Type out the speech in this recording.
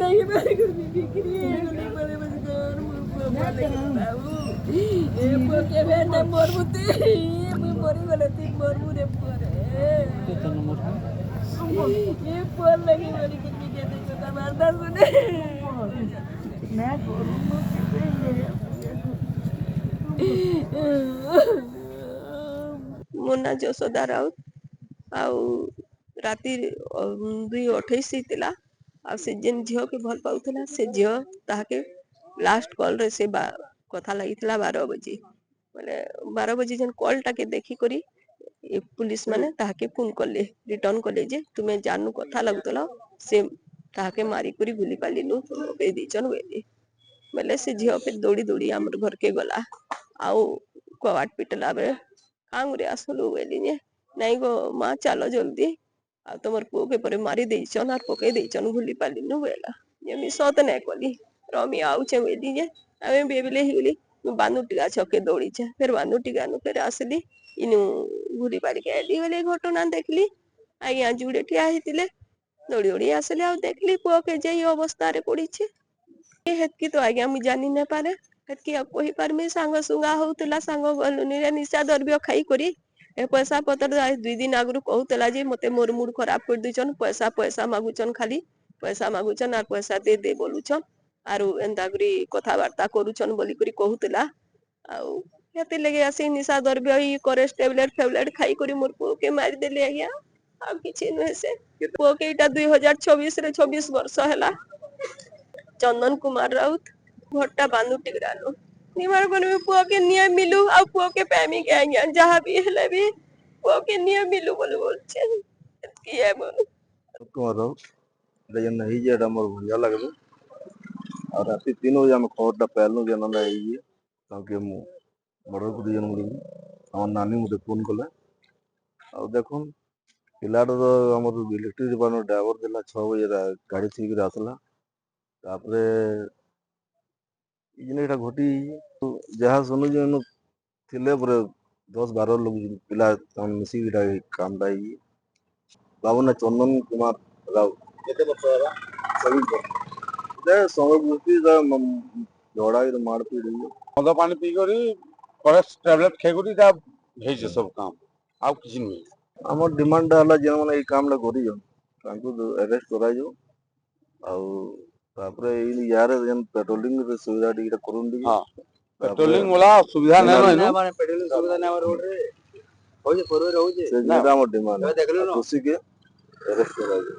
नहीं बिक्री बड़े बजगर बाबू ए पोके बेने मोरमुती मोरी गले ती मोरमुरे परे ये पोल लगी बड़ी कितनी कहते को तमारदा सुने मैं मुन्ना जसोदा राउत आउ राति 2:28 ହେଇଥିଲା ଆଉ ସେ ଯେନ୍ ଝିଅ के भल पाउଥିଲା से ଝିଅ ताके लास्ट कॉल रे से कथा लागिଥିଲା 12 बजे माने 12 बजे जेन कॉल टाके देखि करी पुलिस माने ताके फोन करले रिटर्न करले जे तुमे जानू कथा लागतला से ताके मारी करी गुली पालिनु पे दिचन वेली बोले से झियो पे दौड़ी दौड़ी हमर घर के गला आउ कवाट पिटला बे कांगरे आसलु वेली ने नहीं गो माँ चलो जल्दी आ तुमर पुओ के परे मारी देइछन आर पके देइछन भूली पालिनु बेला जेमी सत नै कली रमी आउछे वेली जे आमे बेबले हिली बानु टिका छके दौड़ी छे फिर बानु टिका नु फिर आसली इनु भूली पाली के एली बेले घटना देखली आइया जुड़े ठिया हितिले दौड़ी दौड़ी आसले आ देखली पुओ के जे अवस्था रे पड़ी छे हेतकी तो आज्ञा मु जानी न पारे हेतकी अब कोही परमे सांग सुंगा होतला सांग गलुनी रे निशा द्रव्य खाई करी ए पैसा पतर 2 दिन आगु कहूतला जे मते मोर मूड खराब कर दिचन पैसा पैसा मागुचन खाली पैसा मागुचन आर पैसा दे दे बोलुचन आरु एंता करी कथा वार्ता करूचन बोली करी कहूतला आउ हेते लगे आसी निशा द्रव्य ई करे टैबलेट फेबलेट खाई करी मोर पुओ के मार देले आज्ञा आ किछि नहे से पुओ के इटा 2024 रे 26 वर्ष हैला चंदन कुमार राउत घोटा बांधु टिगरानो निमार कोन में पुओ के न्याय मिलू आ पुओ के पैमी के आज्ञा जहां भी हेले भी पुओ के न्याय मिलू बोल छे की है बोल कुमार लेकिन नहीं जे हमर भंजा लगबे और राति 3 बजे हम खबरटा पाइलु जे नंदा आइए ताकि मु बड़ गुडी जन मुली हमर नानी मुते फोन कले और देखुन पिलाड हमर इलेक्ट्रिक डिपार्टमेंट ड्राइवर देला 6 बजे गाड़ी ठीक आसला तापरे इने घटी जहाँ सुनु जे थिले पर 10-12 लोग पिला मिसी काम दाई बाबू ना चंदन कुमार राव केते वर्ष होला सभी दे समय बुद्धि झड़ा मारपीट मद पानी पी करी फॉरेस्ट टैबलेट खे करी ता भेज सब काम आ किछ नहीं हमर डिमांड हला जे माने ई काम ला करी जो तांको अरेस्ट करा जो आ तापरे ई यार जन पेट्रोलिंग रे सुविधा टिकट करून दी हां पेट्रोलिंग वाला सुविधा नै न माने पेट्रोलिंग सुविधा नै रोड रे होजे परवे रहू जे से जेरा हमर डिमांड देखलो खुशी के अरेस्ट करा जो।